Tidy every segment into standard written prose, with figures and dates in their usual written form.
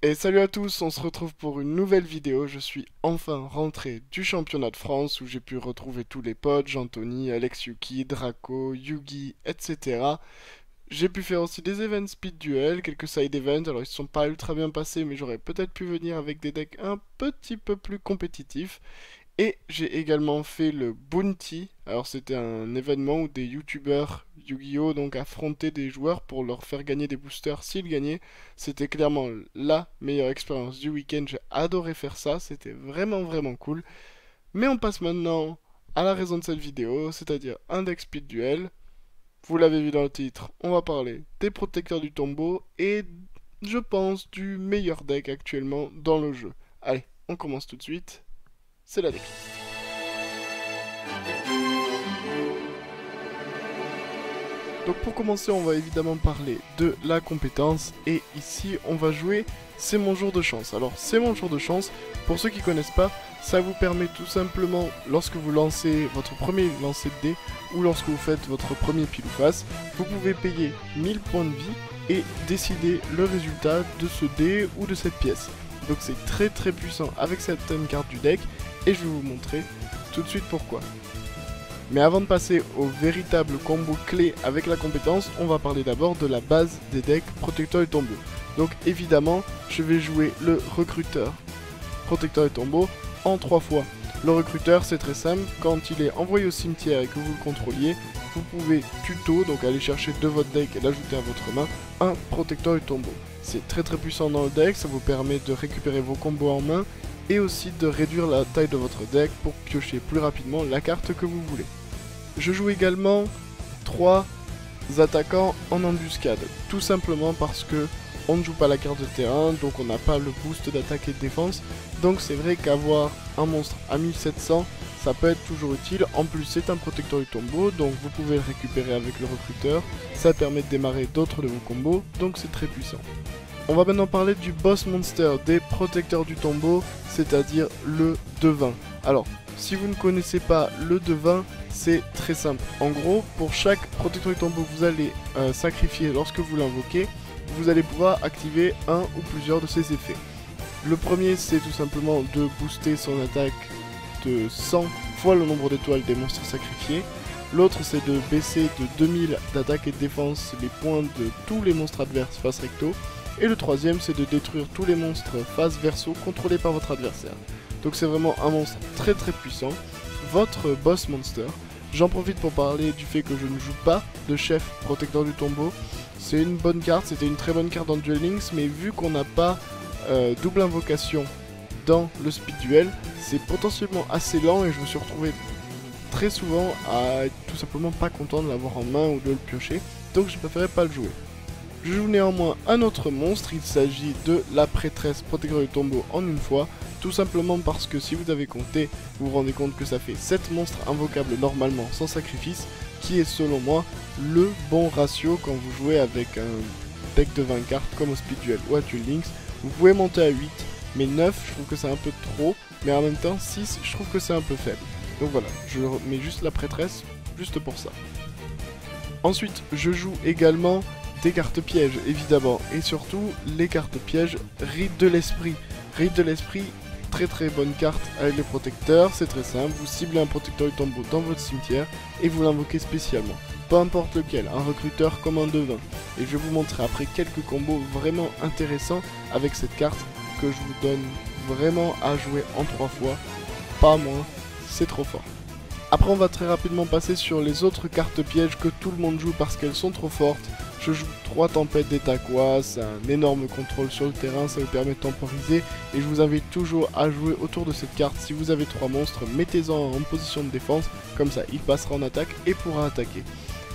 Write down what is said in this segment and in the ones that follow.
Et salut à tous, on se retrouve pour une nouvelle vidéo. Je suis enfin rentré du championnat de France où j'ai pu retrouver tous les potes, Jean-Tony, Alex Yuki, Draco, Yugi, etc. J'ai pu faire aussi des events speed duel, quelques side events, alors ils se sont pas ultra bien passés mais j'aurais peut-être pu venir avec des decks un petit peu plus compétitifs. Et j'ai également fait le Bounty. Alors c'était un événement où des youtubeurs Yu-Gi-Oh donc affrontaient des joueurs pour leur faire gagner des boosters s'ils gagnaient. C'était clairement la meilleure expérience du week-end. J'ai adoré faire ça. C'était vraiment cool. Mais on passe maintenant à la raison de cette vidéo, c'est-à-dire un deck speed duel. Vous l'avez vu dans le titre, on va parler des protecteurs du tombeau et je pense du meilleur deck actuellement dans le jeu. Allez, on commence tout de suite. C'est la decklist. Donc pour commencer, on va évidemment parler de la compétence et ici on va jouer C'est mon jour de chance. Alors C'est mon jour de chance, pour ceux qui connaissent pas, ça vous permet tout simplement lorsque vous lancez votre premier lancer de dés ou lorsque vous faites votre premier pile ou face, vous pouvez payer 1000 points de vie et décider le résultat de ce dé ou de cette pièce. Donc c'est très puissant avec certaines cartes du deck et je vais vous montrer tout de suite pourquoi. Mais avant de passer au véritable combo clé avec la compétence, on va parler d'abord de la base des decks protecteur et tombeau. Donc évidemment, je vais jouer le recruteur protecteur et tombeau en 3 fois. Le recruteur, c'est très simple, quand il est envoyé au cimetière et que vous le contrôliez, vous pouvez tuto, donc aller chercher de votre deck et l'ajouter à votre main, un protecteur et tombeau. C'est très puissant dans le deck, ça vous permet de récupérer vos combos en main et aussi de réduire la taille de votre deck pour piocher plus rapidement la carte que vous voulez. Je joue également 3 attaquants en embuscade, tout simplement parce que on ne joue pas la carte de terrain, donc on n'a pas le boost d'attaque et de défense, donc c'est vrai qu'avoir un monstre à 1700, ça peut être toujours utile. En plus c'est un protecteur du tombeau, donc vous pouvez le récupérer avec le recruteur, ça permet de démarrer d'autres de vos combos, donc c'est très puissant. On va maintenant parler du boss monster des protecteurs du tombeau, c'est-à-dire le devin. Alors, si vous ne connaissez pas le devin, c'est très simple. En gros, pour chaque protecteur du tombeau que vous allez sacrifier lorsque vous l'invoquez, vous allez pouvoir activer un ou plusieurs de ses effets. Le premier, c'est tout simplement de booster son attaque de 100 fois le nombre d'étoiles des monstres sacrifiés. L'autre, c'est de baisser de 2000 d'attaque et de défense les points de tous les monstres adverses face recto. Et le troisième, c'est de détruire tous les monstres face verso contrôlés par votre adversaire. Donc c'est vraiment un monstre très puissant, votre boss monster. J'en profite pour parler du fait que je ne joue pas de chef protecteur du tombeau. C'est une bonne carte, c'était une très bonne carte dans Duel Links, mais vu qu'on n'a pas double invocation dans le speed duel, c'est potentiellement assez lent et je me suis retrouvé très souvent à être tout simplement pas content de l'avoir en main ou de le piocher, donc je préférais pas le jouer. Je joue néanmoins un autre monstre, il s'agit de la prêtresse protecteur du tombeau en une fois, tout simplement parce que si vous avez compté, vous vous rendez compte que ça fait 7 monstres invocables normalement sans sacrifice, qui est selon moi le bon ratio quand vous jouez avec un deck de 20 cartes comme au Speed Duel ou à Duel Links. Vous pouvez monter à 8, mais 9 je trouve que c'est un peu trop, mais en même temps 6 je trouve que c'est un peu faible. Donc voilà, je mets juste la prêtresse, juste pour ça. Ensuite, je joue également des cartes pièges, évidemment, et surtout les cartes pièges Rite de l'Esprit. Rite de l'Esprit, très bonne carte avec les protecteurs, c'est très simple, vous ciblez un protecteur du tombeau dans votre cimetière et vous l'invoquez spécialement. Peu importe lequel, un recruteur comme un devin. Et je vais vous montrer après quelques combos vraiment intéressants avec cette carte que je vous donne vraiment à jouer en 3 fois, pas moins, c'est trop fort. Après on va très rapidement passer sur les autres cartes pièges que tout le monde joue parce qu'elles sont trop fortes. Je joue 3 tempêtes d'Etaqua, c'est un énorme contrôle sur le terrain, ça vous permet de temporiser. Et je vous invite toujours à jouer autour de cette carte. Si vous avez 3 monstres, mettez-en en position de défense, comme ça il passera en attaque et pourra attaquer.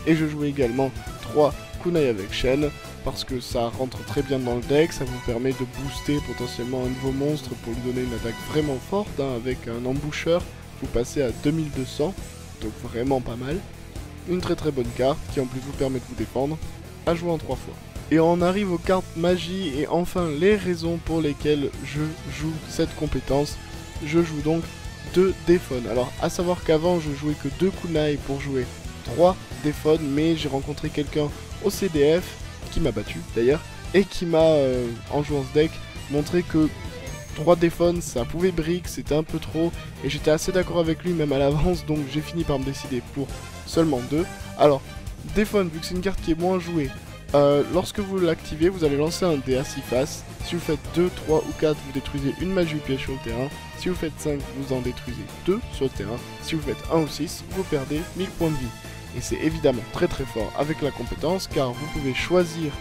Et je joue également 3 kunai avec chaîne, parce que ça rentre très bien dans le deck, ça vous permet de booster potentiellement un nouveau monstre pour lui donner une attaque vraiment forte, hein, avec un emboucheur. Vous passez à 2200, donc vraiment pas mal. Une très bonne carte qui en plus vous permet de vous défendre, à jouer en 3 fois. Et on arrive aux cartes magie et enfin les raisons pour lesquelles je joue cette compétence. Je joue donc 2 Déphone. Alors à savoir qu'avant je jouais que 2 kunai pour jouer 3 Déphone, mais j'ai rencontré quelqu'un au CDF qui m'a battu d'ailleurs et qui m'a en jouant ce deck montrer que 3 défaunes ça pouvait brick, c'était un peu trop, et j'étais assez d'accord avec lui même à l'avance, donc j'ai fini par me décider pour seulement 2. Alors, défaune, vu que c'est une carte qui est moins jouée, lorsque vous l'activez, vous allez lancer un dé à 6 faces. Si vous faites 2, 3 ou 4, vous détruisez une magie ou piège sur le terrain. Si vous faites 5, vous en détruisez 2 sur le terrain. Si vous faites 1 ou 6, vous perdez 1000 points de vie. Et c'est évidemment très très fort avec la compétence, car vous pouvez choisir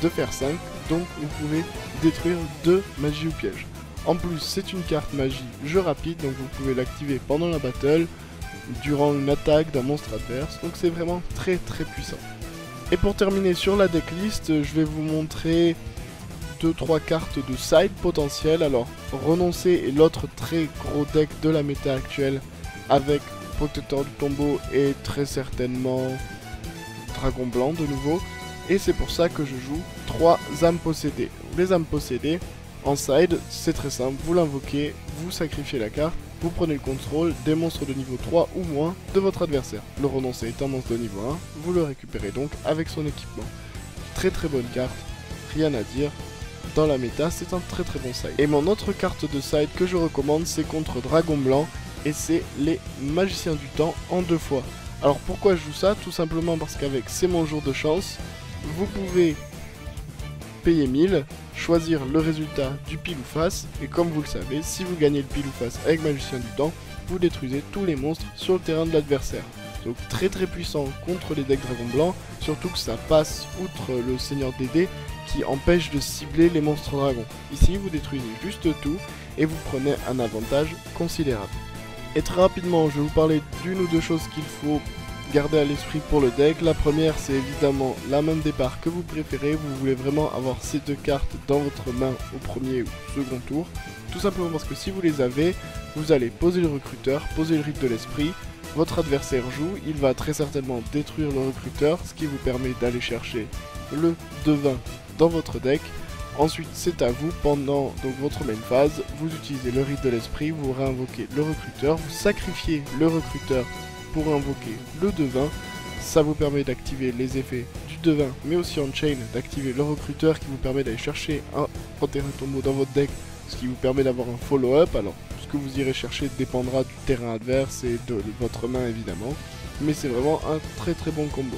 de faire 5, donc vous pouvez détruire 2 magies ou pièges. En plus, c'est une carte magie jeu rapide, donc vous pouvez l'activer pendant la battle, durant une attaque d'un monstre adverse, donc c'est vraiment très très puissant. Et pour terminer sur la decklist, je vais vous montrer 2-3 cartes de side potentielles. Alors, Renoncer est l'autre très gros deck de la méta actuelle, avec Protecteur du tombeau et très certainement Dragon blanc de nouveau. Et c'est pour ça que je joue 3 âmes possédées. Les âmes possédées, en side, c'est très simple, vous l'invoquez, vous sacrifiez la carte, vous prenez le contrôle des monstres de niveau 3 ou moins de votre adversaire. Le renoncer est un monstre de niveau 1, vous le récupérez donc avec son équipement. Très très bonne carte, rien à dire. Dans la méta, c'est un très très bon side. Et mon autre carte de side que je recommande, c'est contre Dragon blanc, et c'est les Magiciens du temps en 2 fois. Alors pourquoi je joue ça? Tout simplement parce qu'avec C'est mon jour de chance, vous pouvez payer 1000, choisir le résultat du pile ou face, et comme vous le savez, si vous gagnez le pile ou face avec Magicien du temps, vous détruisez tous les monstres sur le terrain de l'adversaire. Donc très très puissant contre les decks Dragon blanc, surtout que ça passe outre le Seigneur des dés qui empêche de cibler les monstres dragons. Ici vous détruisez juste tout et vous prenez un avantage considérable. Et très rapidement, je vais vous parler d'une ou deux choses qu'il faut garder à l'esprit pour le deck. La première, c'est évidemment la main de départ que vous préférez. Vous voulez vraiment avoir ces 2 cartes dans votre main au premier ou second tour. Tout simplement parce que si vous les avez, vous allez poser le recruteur, poser le rite de l'esprit. Votre adversaire joue, il va très certainement détruire le recruteur, ce qui vous permet d'aller chercher le devin dans votre deck. Ensuite, c'est à vous, pendant donc votre main phase, vous utilisez le rite de l'esprit, vous réinvoquez le recruteur, vous sacrifiez le recruteur pour invoquer le devin. Ça vous permet d'activer les effets du devin, mais aussi en chain, d'activer le recruteur qui vous permet d'aller chercher un terrain tombeau dans votre deck, ce qui vous permet d'avoir un follow-up. Alors, ce que vous irez chercher dépendra du terrain adverse et de votre main évidemment, mais c'est vraiment un très très bon combo.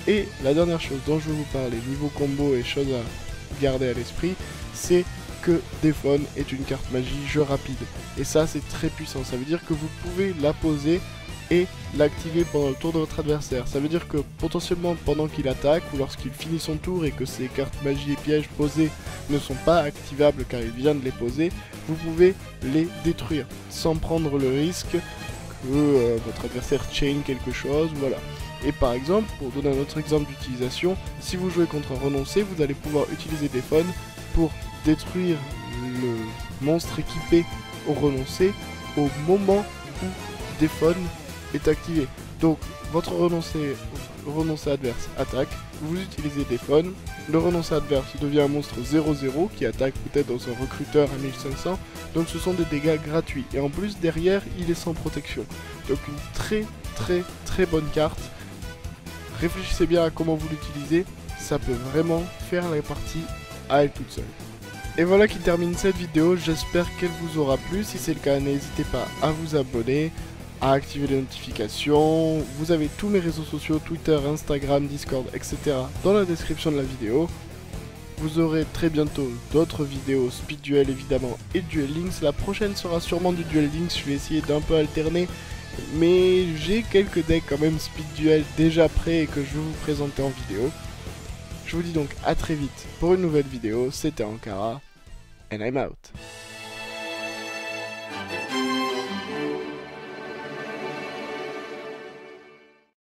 Et la dernière chose dont je vais vous parler, niveau combo et chose à garder à l'esprit, c'est que Déphone est une carte magie jeu rapide. Et ça c'est très puissant, ça veut dire que vous pouvez la poser et l'activer pendant le tour de votre adversaire. Ça veut dire que potentiellement pendant qu'il attaque ou lorsqu'il finit son tour et que ses cartes magie et pièges posées ne sont pas activables car il vient de les poser, vous pouvez les détruire sans prendre le risque que votre adversaire chain quelque chose, voilà. Et par exemple, pour donner un autre exemple d'utilisation, si vous jouez contre un renoncé, vous allez pouvoir utiliser Déphone pour détruire le monstre équipé au renoncé au moment où Déphone est activé. Donc votre renoncé adverse attaque, vous utilisez Déphone, le renoncé adverse devient un monstre 0-0 qui attaque peut-être dans un recruteur à 1500, donc ce sont des dégâts gratuits. Et en plus derrière il est sans protection. Donc une très bonne carte. Réfléchissez bien à comment vous l'utilisez, ça peut vraiment faire la partie à elle toute seule. Et voilà qui termine cette vidéo, j'espère qu'elle vous aura plu. Si c'est le cas, n'hésitez pas à vous abonner, à activer les notifications. Vous avez tous mes réseaux sociaux, Twitter, Instagram, Discord, etc. dans la description de la vidéo. Vous aurez très bientôt d'autres vidéos, Speed Duel évidemment et Duel Links. La prochaine sera sûrement du Duel Links, je vais essayer d'un peu alterner. Mais j'ai quelques decks quand même Speed Duel déjà prêts et que je vais vous présenter en vidéo. Je vous dis donc à très vite pour une nouvelle vidéo, c'était Ankara, and I'm out.